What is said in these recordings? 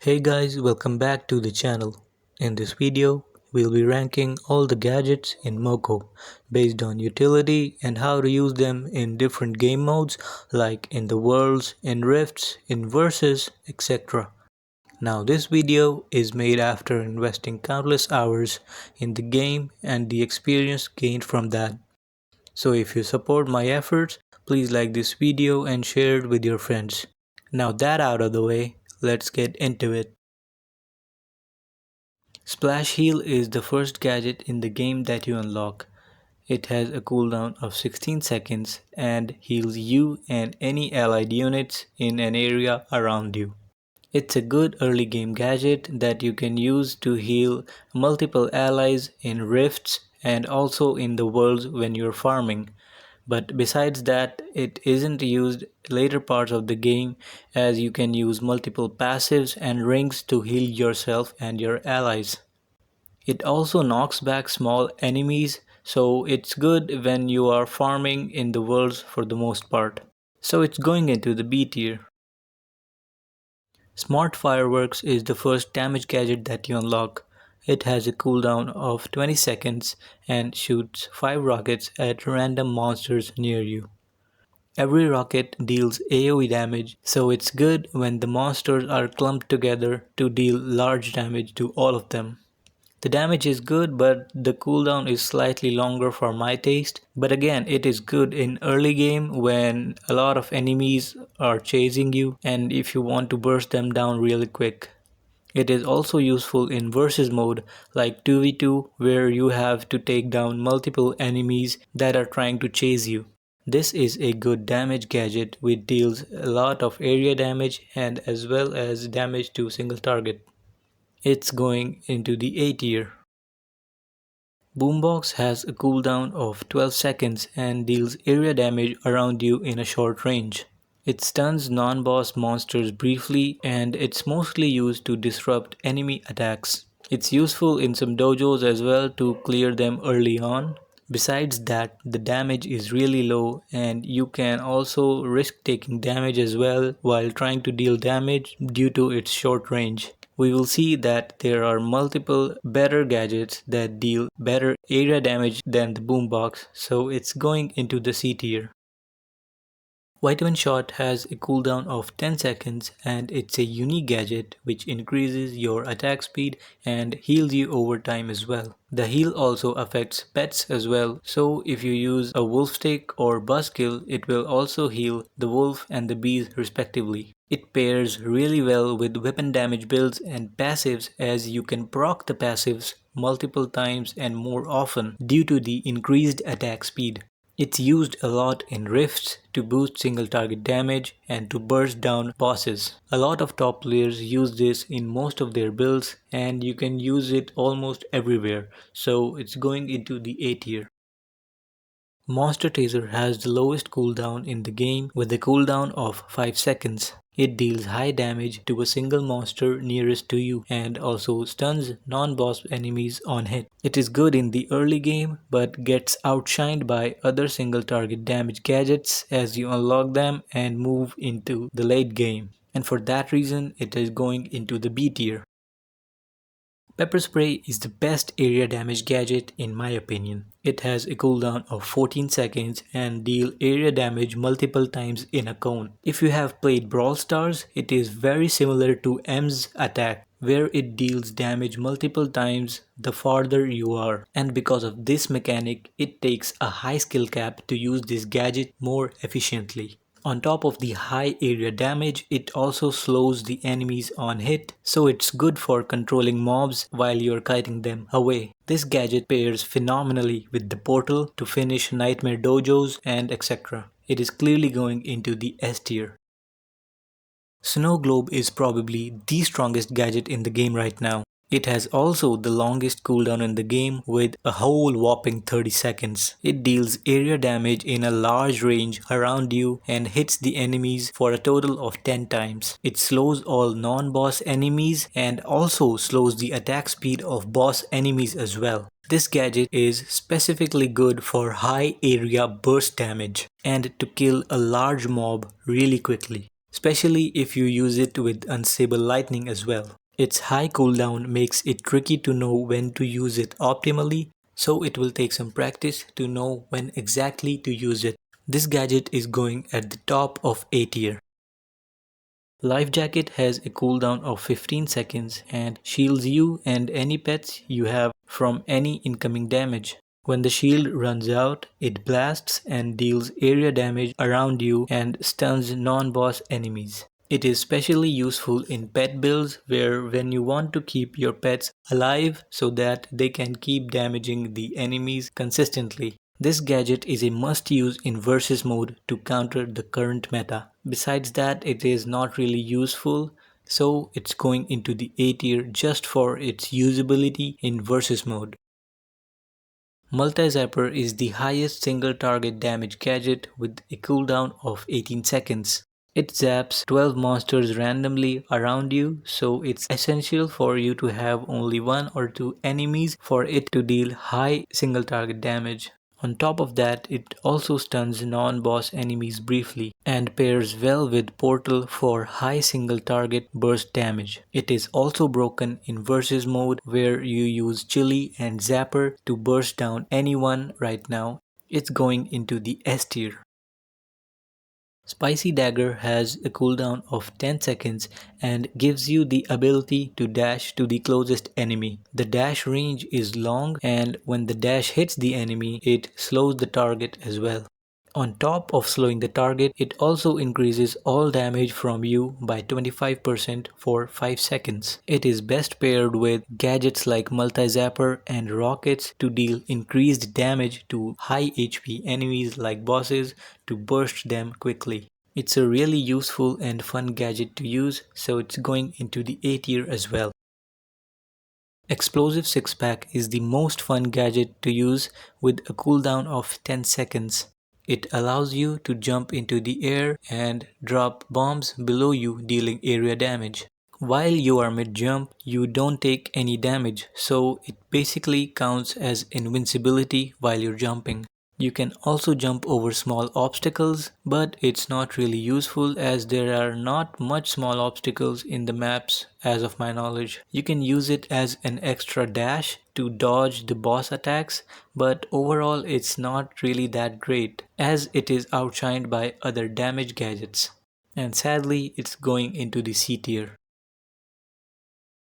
Hey guys, welcome back to the channel. In this video, we'll be ranking all the gadgets in Moko based on utility and how to use them in different game modes like in the worlds, in rifts, in versus, etc. Now this video is made after investing countless hours in the game and the experience gained from that. So if you support my efforts, please like this video and share it with your friends. Now that out of the way, let's get into it. Splash Heal is the first gadget in the game that you unlock. It has a cooldown of 16 seconds and heals you and any allied units in an area around you. It's a good early game gadget that you can use to heal multiple allies in rifts and also in the worlds when you're farming. But besides that, it isn't used later parts of the game as you can use multiple passives and rings to heal yourself and your allies. It also knocks back small enemies, so it's good when you are farming in the worlds for the most part. So it's going into the B tier. Smart Fireworks is the first damage gadget that you unlock. It has a cooldown of 20 seconds and shoots 5 rockets at random monsters near you. Every rocket deals AoE damage, so it's good when the monsters are clumped together to deal large damage to all of them. The damage is good, but the cooldown is slightly longer for my taste. But again, it is good in early game when a lot of enemies are chasing you and if you want to burst them down really quick. It is also useful in versus mode like 2v2 where you have to take down multiple enemies that are trying to chase you. This is a good damage gadget which deals a lot of area damage and as well as damage to single target. It's going into the A tier. Boombox has a cooldown of 12 seconds and deals area damage around you in a short range. It stuns non-boss monsters briefly and it's mostly used to disrupt enemy attacks. It's useful in some dojos as well to clear them early on. Besides that, the damage is really low and you can also risk taking damage as well while trying to deal damage due to its short range. We will see that there are multiple better gadgets that deal better area damage than the boombox, so it's going into the C tier. Vitamin Shot has a cooldown of 10 seconds and it's a unique gadget which increases your attack speed and heals you over time as well. The heal also affects pets as well, so if you use a wolf stick or buzzkill, it will also heal the wolf and the bees respectively. It pairs really well with weapon damage builds and passives as you can proc the passives multiple times and more often due to the increased attack speed. It's used a lot in rifts to boost single target damage and to burst down bosses. A lot of top players use this in most of their builds and you can use it almost everywhere, so it's going into the A tier. Monster Taser has the lowest cooldown in the game with a cooldown of 5 seconds. It deals high damage to a single monster nearest to you and also stuns non-boss enemies on hit. It is good in the early game but gets outshined by other single target damage gadgets as you unlock them and move into the late game. And for that reason it is going into the B tier. Pepper Spray is the best area damage gadget in my opinion. It has a cooldown of 14 seconds and deal area damage multiple times in a cone. If you have played Brawl Stars, it is very similar to M's attack where it deals damage multiple times the farther you are. And because of this mechanic, it takes a high skill cap to use this gadget more efficiently. On top of the high area damage, it also slows the enemies on hit, so it's good for controlling mobs while you're kiting them away. This gadget pairs phenomenally with the portal to finish nightmare dojos and etc. It is clearly going into the S tier. Snow Globe is probably the strongest gadget in the game right now. It has also the longest cooldown in the game with a whole whopping 30 seconds. It deals area damage in a large range around you and hits the enemies for a total of 10 times. It slows all non-boss enemies and also slows the attack speed of boss enemies as well. This gadget is specifically good for high area burst damage and to kill a large mob really quickly. especially if you use it with unstable lightning as well. Its high cooldown makes it tricky to know when to use it optimally, so it will take some practice to know when exactly to use it. This gadget is going at the top of A tier. Life Jacket has a cooldown of 15 seconds and shields you and any pets you have from any incoming damage. When the shield runs out, it blasts and deals area damage around you and stuns non-boss enemies. It is especially useful in pet builds where when you want to keep your pets alive so that they can keep damaging the enemies consistently. This gadget is a must-use in versus mode to counter the current meta. Besides that, it is not really useful, so it's going into the A tier just for its usability in versus mode. Multi-Zapper is the highest single target damage gadget with a cooldown of 18 seconds. It zaps 12 monsters randomly around you, so it's essential for you to have only one or two enemies for it to deal high single target damage. On top of that, it also stuns non-boss enemies briefly and pairs well with Portal for high single target burst damage. It is also broken in versus mode where you use Chili and Zapper to burst down anyone right now. It's going into the S tier. Spicy Dagger has a cooldown of 10 seconds and gives you the ability to dash to the closest enemy. The dash range is long and when the dash hits the enemy, it slows the target as well. On top of slowing the target, it also increases all damage from you by 25% for 5 seconds. It is best paired with gadgets like Multi-Zapper and rockets to deal increased damage to high HP enemies like bosses to burst them quickly. It's a really useful and fun gadget to use, so it's going into the A tier as well. Explosive Six Pack is the most fun gadget to use with a cooldown of 10 seconds. It allows you to jump into the air and drop bombs below you dealing area damage. While you are mid-jump, you don't take any damage, so it basically counts as invincibility while you're jumping. You can also jump over small obstacles, but it's not really useful as there are not much small obstacles in the maps as of my knowledge. You can use it as an extra dash to dodge the boss attacks, but overall it's not really that great as it is outshined by other damage gadgets. And sadly, it's going into the C tier.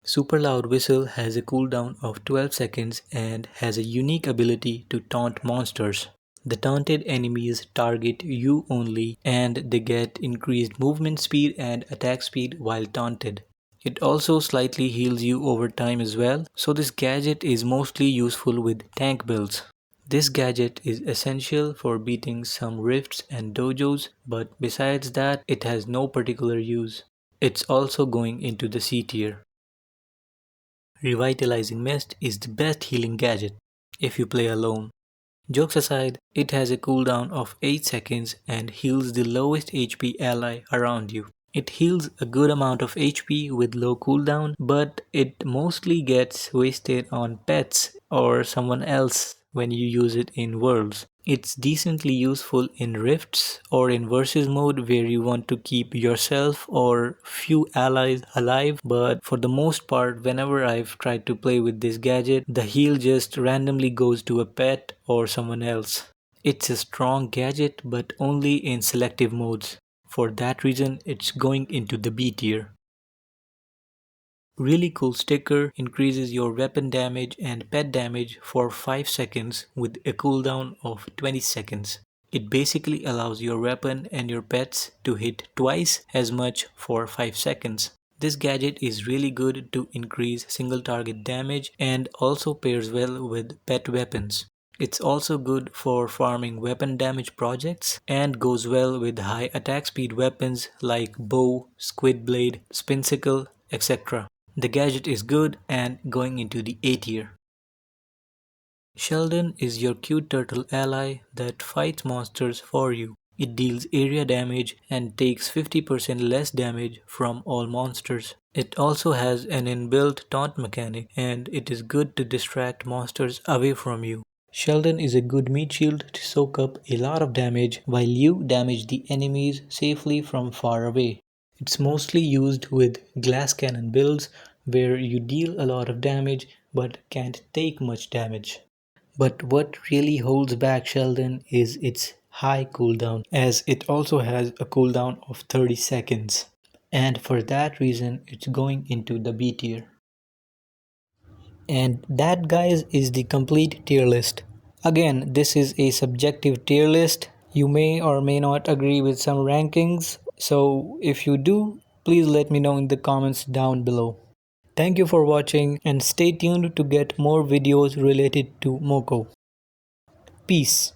Super Loud Whistle has a cooldown of 12 seconds and has a unique ability to taunt monsters. The taunted enemies target you only and they get increased movement speed and attack speed while taunted. It also slightly heals you over time as well, so this gadget is mostly useful with tank builds. This gadget is essential for beating some rifts and dojos, but besides that, it has no particular use. It's also going into the C tier. Revitalizing Mist is the best healing gadget if you play alone. Jokes aside, it has a cooldown of 8 seconds and heals the lowest HP ally around you. It heals a good amount of HP with low cooldown, but it mostly gets wasted on pets or someone else when you use it in worlds. It's decently useful in rifts or in versus mode where you want to keep yourself or few allies alive, but for the most part whenever I've tried to play with this gadget, the heal just randomly goes to a pet or someone else. It's a strong gadget but only in selective modes. For that reason, it's going into the B tier. Really Cool Sticker increases your weapon damage and pet damage for 5 seconds with a cooldown of 20 seconds. It basically allows your weapon and your pets to hit twice as much for 5 seconds. This gadget is really good to increase single target damage and also pairs well with pet weapons. It's also good for farming weapon damage projects and goes well with high attack speed weapons like bow, squid blade, spinsicle, etc. The gadget is good and going into the A tier. Sheldon is your cute turtle ally that fights monsters for you. It deals area damage and takes 50% less damage from all monsters. It also has an inbuilt taunt mechanic and it is good to distract monsters away from you. Sheldon is a good meat shield to soak up a lot of damage while you damage the enemies safely from far away. It's mostly used with glass cannon builds where you deal a lot of damage but can't take much damage. But what really holds back Sheldon is its high cooldown, as it also has a cooldown of 30 seconds. And for that reason, it's going into the B tier. And that, guys, is the complete tier list. Again, this is a subjective tier list. You may or may not agree with some rankings. So if you do, please let me know in the comments down below. Thank you for watching and stay tuned to get more videos related to Moko. Peace.